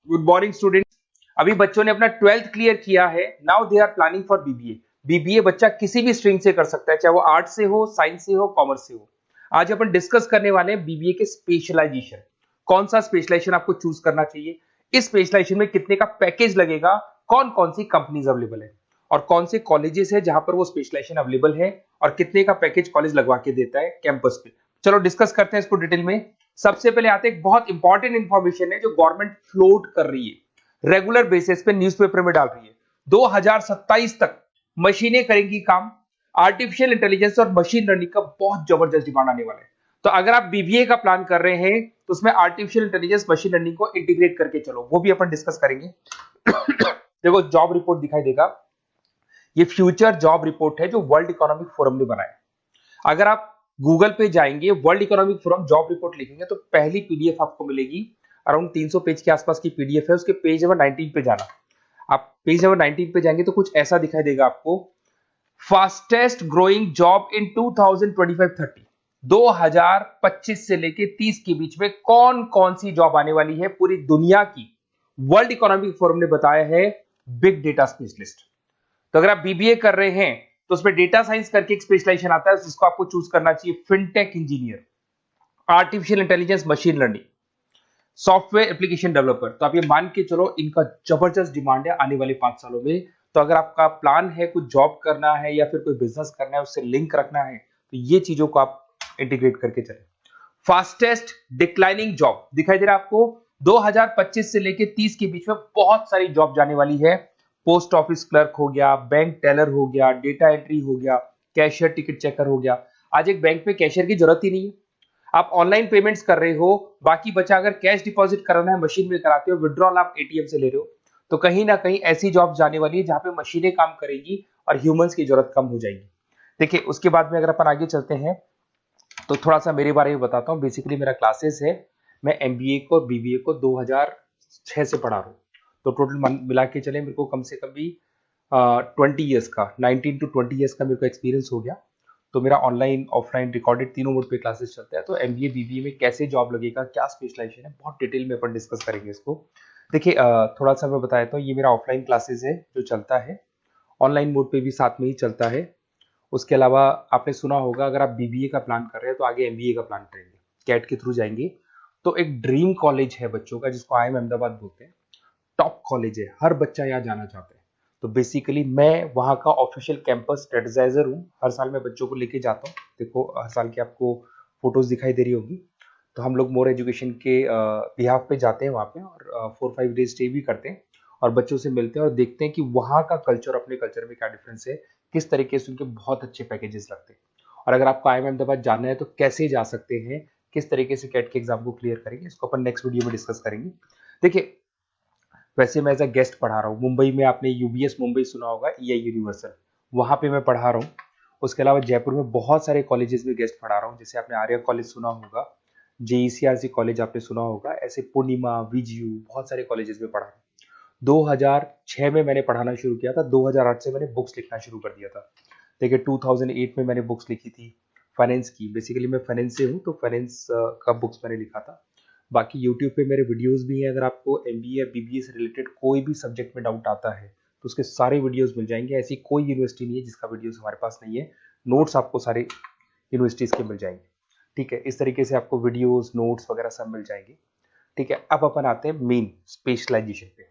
Good morning students. अभी बच्चों ने अपना 12th क्लियर किया है। Now they are planning for BBA. BBA बच्चा किसी भी स्ट्रीम से कर सकता है, चाहे वो आर्ट से हो, साइंस से हो, कॉमर्स से हो। आज अपन डिस्कस करने वाले हैं बीबीए के स्पेशलाइजेशन। कौन सा स्पेशलाइजेशन आपको चूज करना चाहिए, इस स्पेशलाइजेशन में कितने का पैकेज लगेगा, कौन कौन सी कंपनीज अवेलेबल है और कौन से कॉलेजेस है जहां पर वो स्पेशलाइजेशन अवेलेबल है और कितने का पैकेज कॉलेज लगवा के देता है कैंपस पे। चलो डिस्कस करते हैं इसको डिटेल में। सबसे पहले आते हैं, एक बहुत इंपॉर्टेंट इंफॉर्मेशन है जो गवर्नमेंट फ्लोट कर रही है, रेगुलर बेसिस पे न्यूज़पेपर में डाल रही है। 2027 तक मशीनें करेंगी काम। आर्टिफिशियल इंटेलिजेंस और मशीन लर्निंग का बहुत जबरदस्त डिमांड आने वाला है। तो अगर आप बीबीए का प्लान कर रहे हैं तो उसमें आर्टिफिशियल इंटेलिजेंस, मशीन लर्निंग को इंटीग्रेट करके चलो, वो भी अपन डिस्कस करेंगे। देखो जॉब रिपोर्ट दिखाई देगा, ये फ्यूचर जॉब रिपोर्ट है जो वर्ल्ड इकोनॉमिक फोरम ने बनाया। अगर आप गूगल पे जाएंगे, world economic forum job report लिखेंगे तो पहली पीडीएफ आपको मिलेगी। अराउंड 300 पेज के आसपास की पीडीएफ है। उसके पेज नंबर 19 पे जाना। आप पेज नंबर 19 पे जाएंगे तो कुछ ऐसा दिखाई देगा आपको, फास्टेस्ट ग्रोइंग जॉब इन 2025-30। 2025 से लेके 30 के बीच में कौन कौन सी जॉब आने वाली है पूरी दुनिया की, वर्ल्ड इकोनॉमिक फोरम ने बताया है। Big data specialist. तो अगर आप बीबीए कर रहे हैं तो उसमें डेटा साइंस करके एक स्पेशलाइजेशन आता है, जिसको आपको चूज करना चाहिए। Fintech engineer, artificial intelligence, machine learning, software application developer. तो आप ये मान के चलो इनका जबरदस्त डिमांड है आने वाले 5 सालों में। तो अगर आपका प्लान है कुछ जॉब करना है या फिर कोई बिजनेस करना है, उससे लिंक रखना है, तो ये चीजों को आप इंटीग्रेट करके चले। फास्टेस्ट डिक्लाइनिंग जॉब दिखाई दे रहा है आपको। 2025 से लेके 30 के बीच में बहुत सारी जॉब जाने वाली है। पोस्ट ऑफिस क्लर्क हो गया, बैंक टेलर हो गया, डेटा एंट्री हो गया, कैशियर, टिकट चेकर हो गया। आज एक बैंक में कैशियर की जरूरत ही नहीं है। आप ऑनलाइन पेमेंट्स कर रहे हो, बाकी बचा अगर कैश डिपॉजिट कराना है मशीन में कराते हो, विड्रॉल आप एटीएम से ले रहे हो। तो कहीं ना कहीं ऐसी जॉब जाने वाली है जहां पे मशीनें काम करेगी और ह्यूमंस की जरूरत कम हो जाएगी। देखिए उसके बाद में अगर अपन आगे चलते हैं तो थोड़ा सा मेरे बारे में बताता हूँ। बेसिकली मेरा क्लासेस है, मैं एमबीए को और बीबीए को 2006 से पढ़ा रहा हूँ। तो टोटल मिला के चले मेरे को कम से कम भी 20 ईयर्स का, 19 to 20 ईयर्स का मेरे को एक्सपीरियंस हो गया। तो मेरा ऑनलाइन, ऑफलाइन, रिकॉर्डेड तीनों मोड पे क्लासेस चलते हैं। तो एमबीए बीबीए में कैसे जॉब लगेगा, क्या स्पेशलाइजेशन है, बहुत डिटेल में अपन डिस्कस करेंगे इसको। देखिए थोड़ा सा मैं बताया था, ये मेरा ऑफलाइन क्लासेस है जो चलता है, ऑनलाइन मोड पे भी साथ में ही चलता है। उसके अलावा आपने सुना होगा, अगर आप बीबीए का प्लान कर रहे हैं तो आगे एमबीए का प्लान करेंगे, कैट के थ्रू जाएंगे। तो एक ड्रीम कॉलेज है बच्चों का जिसको आईएम अहमदाबाद बोलते हैं। टॉप कॉलेज है, हर बच्चा यहाँ जाना चाहता है। तो बेसिकली मैं वहाँ का ऑफिशियल कैंपस स्ट्रेटेजाइजर हूँ। हर साल मैं बच्चों को लेके जाता हूँ। देखो हर साल की आपको फोटोज दिखाई दे रही होगी। तो हम लोग मोर एजुकेशन के बिहाफ पे जाते हैं वहाँ पे और 4-5 डेज स्टे भी करते हैं और बच्चों से मिलते हैं और देखते हैं कि वहाँ का कल्चर अपने कल्चर में क्या डिफरेंस है, किस तरीके से उनके बहुत अच्छे पैकेजेस लगते हैं। और अगर आपको आईएम अहमदाबाद जाना है तो कैसे जा सकते हैं, किस तरीके से कैट के एग्जाम को क्लियर करेंगे, इसको अपन नेक्स्ट वीडियो में डिस्कस करेंगे। देखिए वैसे मैं एज अ गेस्ट पढ़ा रहा हूँ मुंबई में। आपने यूबीएस मुंबई सुना होगा, ईआई यूनिवर्सल, वहाँ पे मैं पढ़ा रहा हूँ। उसके अलावा जयपुर में बहुत सारे कॉलेजेस में गेस्ट पढ़ा रहा हूँ। जैसे आपने आर्या कॉलेज सुना होगा, जेईसीआरसी कॉलेज आपने सुना होगा, ऐसे पूर्णिमा, वीजीयू, बहुत सारे कॉलेजेस में पढ़ा रहा हूँ। 2006 में मैंने पढ़ाना शुरू किया था, 2008 से मैंने बुक्स लिखना शुरू कर दिया था। देखिए 2008 में मैंने बुक्स लिखी थी फाइनेंस की। बेसिकली मैं फाइनेंस से हूँ तो फाइनेंस का बुक्स मैंने लिखा था। बाकी यूट्यूब पे मेरे वीडियोस भी हैं। अगर आपको एमबीए या बीबीए से रिलेटेड कोई भी सब्जेक्ट में डाउट आता है तो उसके सारे वीडियोस मिल जाएंगे। ऐसी कोई यूनिवर्सिटी नहीं है जिसका वीडियोस हमारे पास नहीं है। नोट्स आपको सारे यूनिवर्सिटीज के मिल जाएंगे। ठीक है, इस तरीके से आपको वीडियोस, नोट्स वगैरह सब मिल जाएंगे। ठीक है, अब अपन आते हैं मेन स्पेशलाइजेशन पे।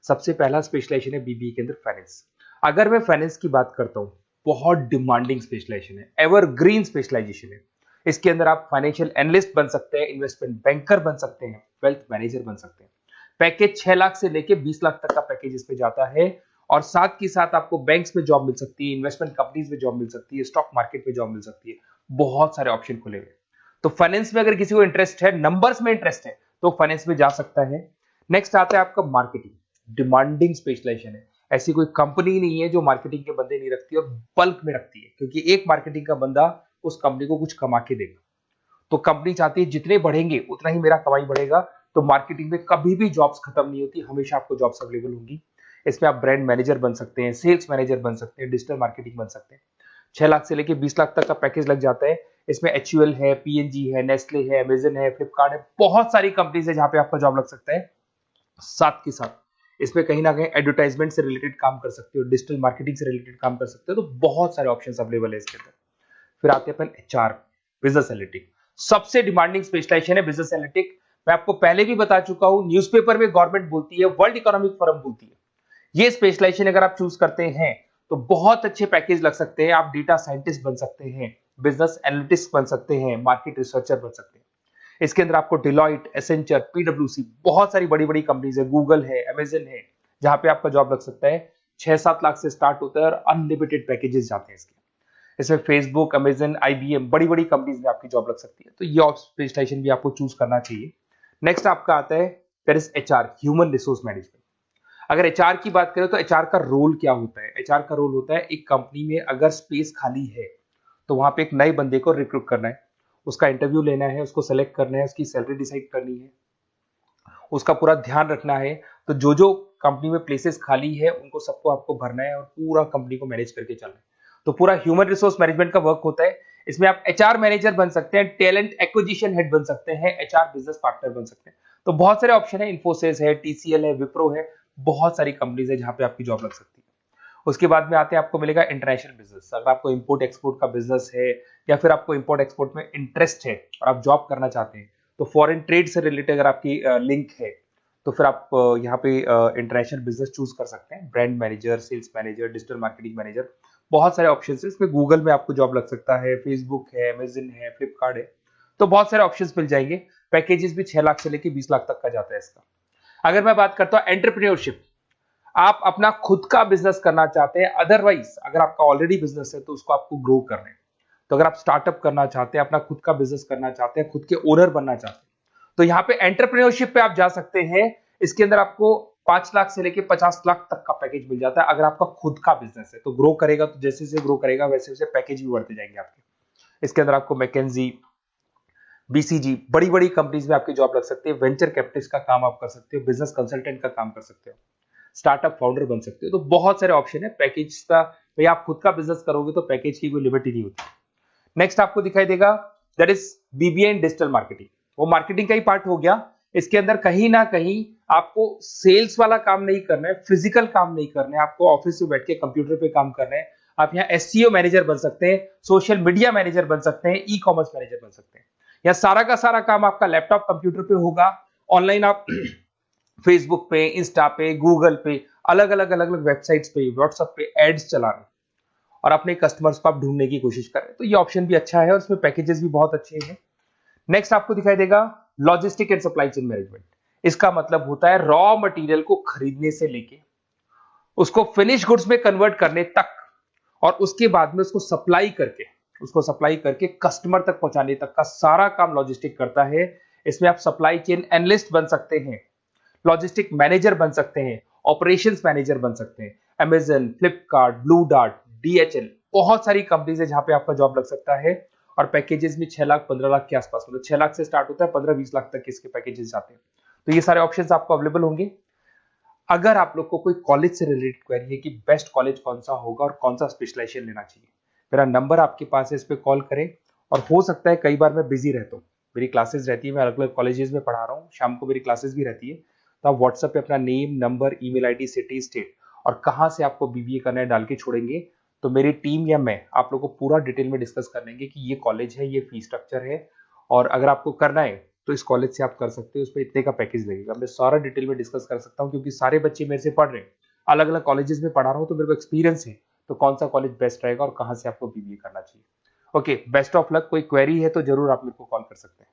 सबसे पहला स्पेशलाइजेशन है बीबीए के अंदर फाइनेंस। अगर मैं फाइनेंस की बात करता हूँ, बहुत डिमांडिंग स्पेशलाइजेशन है, एवरग्रीन स्पेशलाइजेशन है। इसके अंदर आप फाइनेंशियल एनालिस्ट बन सकते हैं, इन्वेस्टमेंट बैंकर बन सकते हैं, वेल्थ मैनेजर बन सकते हैं। पैकेज 6 लाख से लेके 20 लाख तक का पैकेज इस पे जाता है। और साथ के साथ आपको बैंक्स में जॉब मिल सकती है, इन्वेस्टमेंट कंपनीज में जॉब मिल सकती है, स्टॉक मार्केट में जॉब मिल सकती है। बहुत सारे ऑप्शन खुले हुए। तो फाइनेंस में अगर किसी को इंटरेस्ट है, नंबर्स में इंटरेस्ट है, तो फाइनेंस में जा सकता है। नेक्स्ट आता है आपका मार्केटिंग। डिमांडिंग स्पेशलाइजेशन है। ऐसी कोई कंपनी नहीं है जो मार्केटिंग के बंदे नहीं रखती और बल्क में रखती है, क्योंकि एक मार्केटिंग का बंदा उस कंपनी को कुछ कमा के देगा। तो कंपनी चाहती है जितने बढ़ेंगे उतना ही मेरा कमाई बढ़ेगा। तो मार्केटिंग में कभी भी जॉब्स खत्म नहीं होती, हमेशा आपको जॉब्स अवेलेबल होंगी। इसमें आप ब्रांड मैनेजर बन सकते हैं, सेल्स मैनेजर बन सकते हैं, डिजिटल मार्केटिंग बन सकते हैं। 6 लाख से लेके 20 लाख तक का पैकेज लग जाता है। इसमें एचयूएल है, पीएनजी है, नेस्ले है, अमेजन है, फ्लिपकार्ट है, बहुत सारी कंपनीज है जहां पे आपका जॉब लग सकता है। साथ के साथ इसमें कहीं ना कहीं एडवर्टाइजमेंट से रिलेटेड काम कर सकते हो, डिजिटल मार्केटिंग से रिलेटेड काम कर सकते हो, तो बहुत सारे ऑप्शंस अवेलेबल है इसके अंदर। फिर आते हैं अपन एचआर, बिजनेस एनालिटिक। सबसे डिमांडिंग स्पेशलाइजेशन है बिजनेस एनालिटिक। मैं आपको पहले भी बता चुका हूं, न्यूज़पेपर में गवर्नमेंट बोलती है, वर्ल्ड इकोनॉमिक फोरम बोलती है। ये स्पेशलाइजेशन अगर आप चूज करते हैं तो बहुत अच्छे पैकेज लग सकते हैं। आप डेटा साइंटिस्ट बन सकते हैं, बिजनेस एनालिटिस्ट बन सकते हैं, मार्केट रिसर्चर बन सकते हैं। इसके अंदर आपको डिलॉइट, एसेंचर, पीडब्ल्यूसी, बहुत सारी बड़ी बड़ी कंपनीज है, गूगल है, अमेजन है, जहां पे आपका जॉब लग सकता है। 6-7 लाख से स्टार्ट होता है और अनलिमिटेड पैकेजेस जाते हैं इसके। इसमें फेसबुक, अमेजन, आईबीएम, बड़ी बड़ी कंपनीज में आपकी जॉब लग सकती है, तो ये स्पेशलाइजेशन भी आपको चूज करना चाहिए। नेक्स्ट आपका आता है there is HR, human resource management. अगर एचआर की बात करें तो एचआर का रोल क्या होता है? एचआर का रोल होता है, एक कंपनी में अगर स्पेस खाली है तो वहां पे एक नए बंदे को रिक्रूट करना है, उसका इंटरव्यू लेना है, उसको सेलेक्ट करना है, उसकी सैलरी डिसाइड करनी है, उसका पूरा ध्यान रखना है। तो जो जो कंपनी में प्लेसेस खाली है उनको सबको आपको भरना है और पूरा कंपनी को मैनेज करके चलना है। तो पूरा ह्यूमन रिसोर्स मैनेजमेंट का वर्क होता है। इसमें आप एचआर मैनेजर बन सकते हैं, टैलेंट एक्विजिशन हेड बन सकते हैं, एचआर बिजनेस पार्टनर बन सकते हैं। तो बहुत सारे ऑप्शन है, इन्फोसिस है, टीसीएल है, विप्रो है, बहुत सारी कंपनीज है जहां पे आपकी जॉब लग सकती है। उसके बाद में आते हैं, आपको मिलेगा इंटरनेशनल बिजनेस। अगर आपको इंपोर्ट एक्सपोर्ट का बिजनेस है या फिर आपको इंपोर्ट एक्सपोर्ट में इंटरेस्ट है और आप जॉब करना चाहते हैं, तो फॉरेन ट्रेड से रिलेटेड अगर आपकी लिंक है तो फिर आप यहाँ पे इंटरनेशनल बिजनेस चूज कर सकते हैं। Brand manager, sales manager, digital marketing manager, बहुत सारे ऑप्शन है इसमें। गूगल में आपको जॉब लग सकता है, फेसबुक है, अमेजन है, फ्लिपकार्ट है, तो बहुत सारे ऑप्शन मिल जाएंगे। पैकेजेस भी 6 लाख से लेकर 20 लाख तक का जाता है इसका। अगर मैं बात करता हूँ एंटरप्रेन्योरशिप, आप अपना खुद का बिजनेस करना चाहते हैं, अदरवाइज अगर आपका ऑलरेडी बिजनेस है तो उसको आपको ग्रो करना है। तो अगर आप स्टार्टअप करना चाहते हैं, अपना खुद का बिजनेस करना चाहते हैं, खुद के ओनर बनना चाहते हैं, तो यहाँ पे एंटरप्रेन्योरशिप पे आप जा सकते हैं। इसके अंदर आपको 5 लाख से लेके 50 लाख तक का पैकेज मिल जाता है। अगर आपका खुद का बिजनेस है तो ग्रो करेगा, तो जैसे जैसे ग्रो करेगा वैसे वैसे पैकेज भी बढ़ते जाएंगे आपके। इसके अंदर आपको मैकेंजी, बीसीजी, बड़ी बड़ी कंपनीज में आपकी जॉब लग सकती है। वेंचर कैपिटलिस्ट का काम आप कर सकते हो, बिजनेस कंसल्टेंट का काम कर सकते हो, स्टार्टअप फाउंडर बन सकते हो। तो बहुत सारे ऑप्शन है पैकेज का। भाई आप खुद का बिजनेस करोगे तो पैकेज की कोई लिमिट ही नहीं होती। नेक्स्ट आपको दिखाई देगा that is BBA in digital marketing. वो मार्केटिंग का ही पार्ट हो गया। इसके अंदर कहीं ना कहीं आपको सेल्स वाला काम नहीं करना है, फिजिकल काम नहीं करना है, आपको ऑफिस में बैठ के कंप्यूटर पे काम करना है। आप यहाँ एसईओ मैनेजर बन सकते हैं, सोशल मीडिया मैनेजर बन सकते हैं, ई कॉमर्स मैनेजर बन सकते हैं। यह सारा का सारा काम आपका लैपटॉप कंप्यूटर पे होगा। ऑनलाइन आप फेसबुक पे, इंस्टा पे, गूगल पे, अलग अलग अलग अलग वेबसाइट्स पे, व्हाट्सएप पे एड्स चला रहे हैं और अपने कस्टमर्स को आप ढूंढने की कोशिश कर रहे हैं। तो ये ऑप्शन भी अच्छा है और इसमें पैकेजेस भी बहुत अच्छे हैं। नेक्स्ट आपको दिखाई देगा logistic and supply chain management. इसका मतलब होता है रॉ मटेरियल को खरीदने से लेके उसको फिनिश गुड्स में कन्वर्ट करने तक और उसके बाद में उसको सप्लाई करके कस्टमर तक पहुंचाने तक का सारा काम लॉजिस्टिक करता है। इसमें आप सप्लाई चेन एनालिस्ट बन सकते हैं, लॉजिस्टिक मैनेजर बन सकते हैं, ऑपरेशंस मैनेजर बन सकते हैं। Amazon, Flipkart, blue dart, DHL, बहुत सारी कंपनीज है जहां पे आपका जॉब लग सकता है। और पैकेजेस भी 6 लाख 15 लाख के आसपास, मतलब 6 लाख से स्टार्ट होता है, 15-20 लाख तक के इसके पैकेजेस जाते हैं। तो ये सारे ऑप्शंस आपको अवेलेबल होंगे। अगर आप लोग को कोई कॉलेज से रिलेटेड क्वेरी है कि बेस्ट कॉलेज कौन सा होगा और कौन सा स्पेशलाइजेशन लेना चाहिए, मेरा नंबर आपके पास है, इस पे कॉल करें। और हो सकता है कई बार मैं बिजी रहता हूँ, मेरी क्लासेस रहती है, मैं अलग अलग कॉलेजेस में पढ़ा रहा हूँ, शाम को मेरी क्लासेस भी रहती है। तो आप व्हाट्सएप पे अपना name, number, email ID, city, state और कहाँ से आपको बीबीए करना है डाल के छोड़ेंगे, तो मेरी टीम या मैं आप लोग को पूरा डिटेल में डिस्कस कर लेंगे कि ये कॉलेज है, ये फीस स्ट्रक्चर है, और अगर आपको करना है तो इस कॉलेज से आप कर सकते हो, उस पर इतने का पैकेज लगेगा। मैं सारा डिटेल में डिस्कस कर सकता हूँ क्योंकि सारे बच्चे मेरे से पढ़ रहे हैं, अलग अलग कॉलेजेस में पढ़ा रहा हूँ, तो मेरे को एक्सपीरियंस है तो कौन सा कॉलेज बेस्ट रहेगा और कहाँ से आपको बीबीए करना चाहिए। Okay, best of luck. कोई क्वेरी है तो जरूर आप मेरे को कॉल कर सकते हैं।